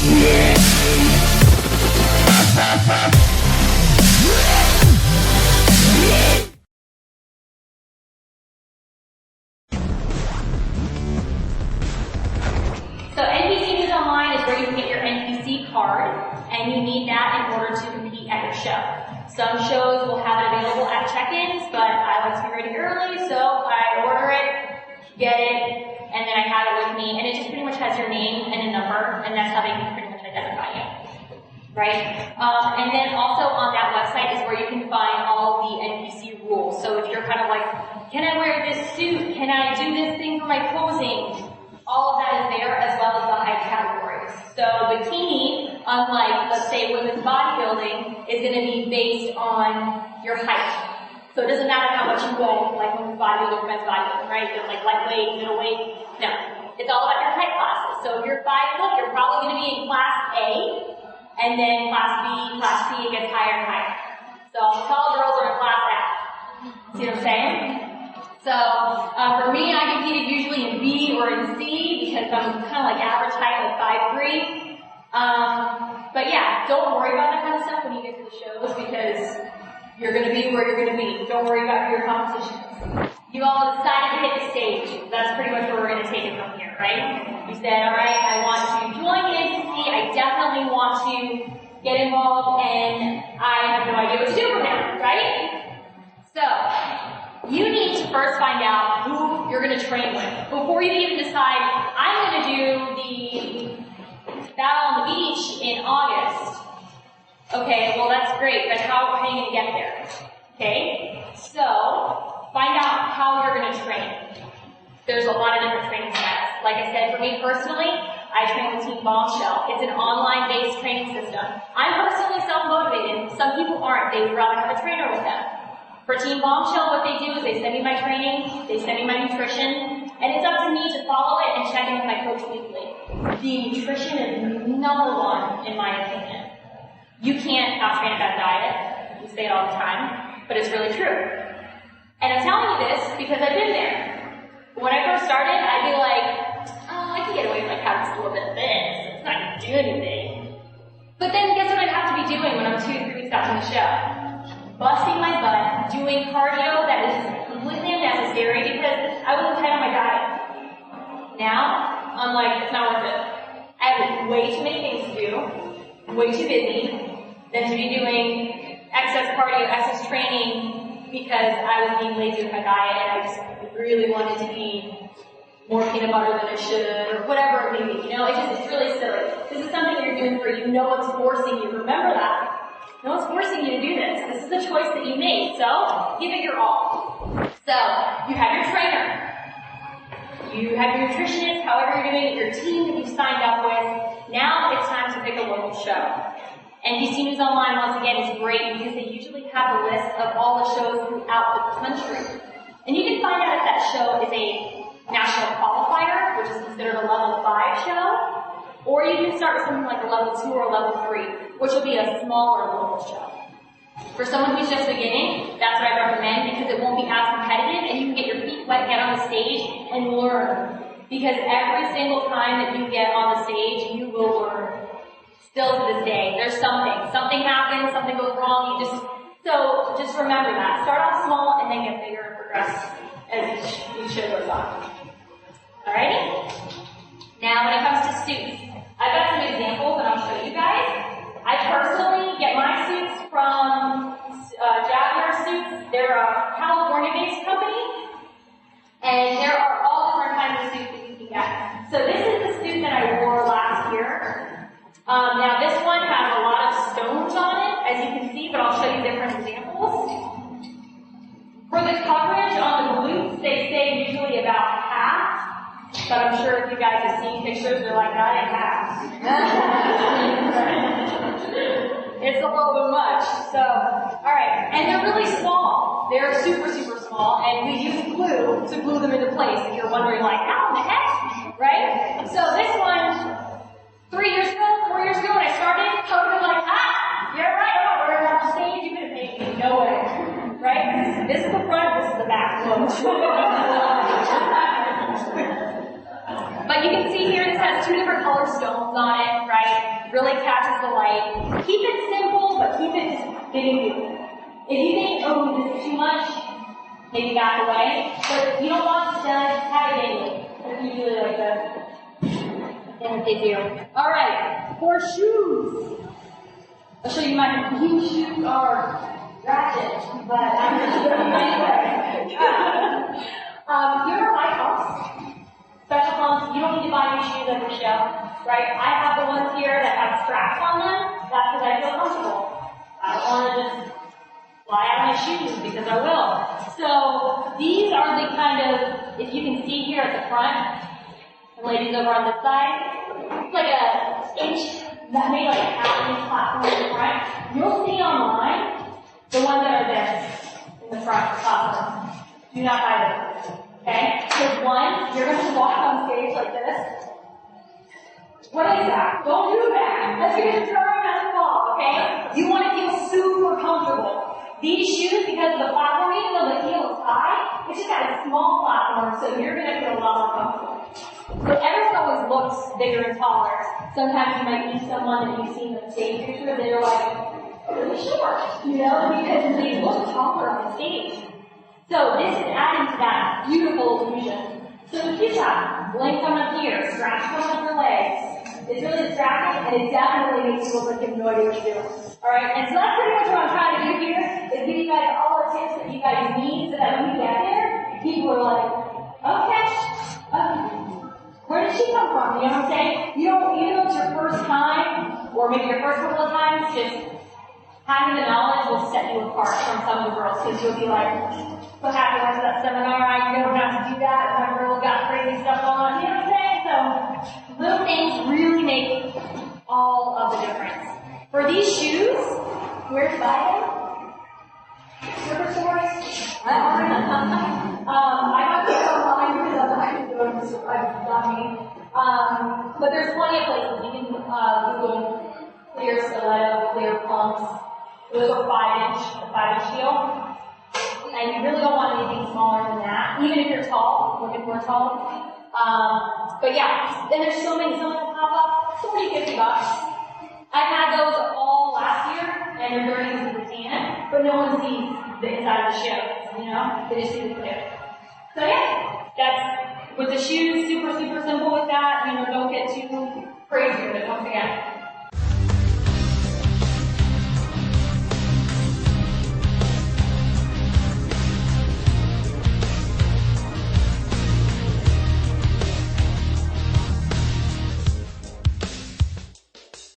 So NPC News Online is where you can get your NPC card, and you need that in order to compete at your show. Some shows will have it available at check-ins, but I like to be ready early, so I order it, get it, and then I have it with me, and it just pretty much has your name and a number, and that's how they can pretty much identify you. Right? And then also on that website is where you can find all the NPC rules. So if you're kind of like, can I wear this suit? Can I do this thing for my posing? All of that is there, as well as the height categories. So bikini, unlike, let's say, women's bodybuilding, is going to be based on your height. So it doesn't matter how much you weigh, like women's bodybuilding or men's bodybuilding, right? They're like lightweight, middleweight. No. It's all about your height classes. So if you're 5 foot, you're probably going to be in class A, and then class B, class C, it gets higher and higher. So tall girls are in class F. See what I'm saying? So, for me, I competed usually in B or in C because I'm kind of like average height, like 5'3". But yeah, don't worry about that kind of stuff when you get to the shows because you're going to be where you're going to be. Don't worry about your competitions. You all decided to hit the stage. That's pretty much where we're going to take it from here, right? You said, alright, I want to join the NPC. I definitely want to get involved and I have no idea what to do from now, right? So, you need to first find out who you're going to train with. Before you even decide, I'm going to do the battle on the beach in August. Okay, well that's great, but how are you going to get there? Okay, so find out how you're going to train. There's a lot of different training styles. Like I said, for me personally, I train with Team Bombshell. It's an online-based training system. I'm personally self-motivated. Some people aren't. They would rather have a trainer with them. For Team Bombshell, what they do is they send me my training, they send me my nutrition, and it's up to me to follow it and check in with my coach weekly. The nutrition is #1 in my opinion. You can't out-train a bad diet. We say it all the time, but it's really true. And I'm telling you this because I've been there. When I first started, I'd be like, oh, I can get away with like having just a little bit of this. It's not going to do anything. But then guess what I'd have to be doing when I'm 2 to 3 weeks after the show? Busting my butt, doing cardio that is completely unnecessary because I wasn't tight on my diet. Now, I'm like, it's not worth it. I have way too many things to do, way too busy, than to be doing excess cardio, excess training because I was being lazy with my diet and I just really wanted to eat more peanut butter than I should or whatever it may be. You know, it's really silly. This is something you're doing for you. No one's forcing you. Remember that. No one's forcing you to do this. This is a choice that you made, so give it your all. So, you have your trainer. You have your nutritionist, however you're doing it, your team that you've signed up with. Now it's time to pick a local show. NPC News Online, once again, is great because they usually have a list of all the shows throughout the country. And you can find out if that show is a national qualifier, which is considered a level 5 show, or you can start with something like a level 2 or a level 3, which will be a smaller local show. For someone who's just beginning, that's what I recommend because it won't be as competitive and you can get your feet wet, get on the stage, and learn. Because every single time that you get on the stage, you will learn. Still to this day, there's something. Something happens, something goes wrong, so just remember that. Start off small and then get bigger and progress as each show goes on. Alrighty? Now when it comes to suits, I've got some examples that I'll show you guys. I personally get my suits from Jaguar Suits. They're a California-based company, and there are all different kinds of suits that you can get. So this is the suit that I wore last year. Now this one has a lot of stones on it, as you can see, but I'll show you different examples. For the coverage on the glutes, they say usually about half. But I'm sure if you guys have seen pictures, they're like, not in half. It's a little bit much. So, alright. And they're really small. They're super, super small. And we use glue to glue them into place. If you're wondering, like, how in the heck? Right? So this one, 3 years ago, 4 years ago when I started, I would have been like, you're right, I'm not wearing that on stage. You could have made me no way. Right? This is the front, this is the back. But you can see here this has 2 different colored stones on it, right? really catches the light. Keep it simple, but keep it big and beautiful. If you think, oh, this is too much, maybe back away. But you don't want to have it daily. That's usually like the thing that they do. Alright, for shoes. I'll show you my huge shoes are ratchet, but I'm going to show you anyway. Here are my pumps. Special pumps, you don't need to buy new shoes every show, right? I have the ones here that have straps on them. That's because I feel comfortable. I don't want to just fly out my shoes because I will. So these are the kind of, if you can see here at the front, the ladies over on this side, it's like an inch, that made like a half-inch platform in the front. You'll see online the ones that are there in the front platform. Do not buy those. Okay? Because one, you're going to walk on stage like this. What is that? Don't do that. That's going to throw you down the wall, okay? You want to feel super comfortable. These shoes, because of the platform, even though the heel is high, it's just got a small platform, so you're going to feel a lot more comfortable. So everyone always looks bigger and taller. Sometimes you might meet someone that you've seen in the stage picture, they're like, really short, you know, because they look taller on the stage. So this is adding to that beautiful illusion. So if you have length coming up here, straps coming up your legs, it's really distracting and it definitely makes you look like you have no idea what you're doing. Alright, and so that's pretty much what I'm trying to do here, is give you guys all the tips that you guys need so that when we get there, people are like, okay, where did she come from? You know what I'm saying? You know it's your first time, or maybe your first couple of times, just having the knowledge will set you apart from some of the girls, because you'll be like, so happy I went to that seminar, I don't have to do that, and my girl got crazy stuff going on, you know what I'm saying? So, little things really make all of the difference. For these shoes, where to buy them? Super stores? I got these online because I'm not going to do it, it's not me. But there's plenty of places. You can Google clear stiletto, clear pumps. Those are 5-inch heel. And you really don't want anything smaller than that. Even if you're tall, looking for tall. But yeah, then there's so many, some of them pop up, 40, 50 bucks. I've had those all last year, and they're burning into the tan, but no one sees the inside of the shoe, you know? They just see the clear. So yeah, that's, with the shoes, super, super simple with that. You know, don't get too crazy with it once again.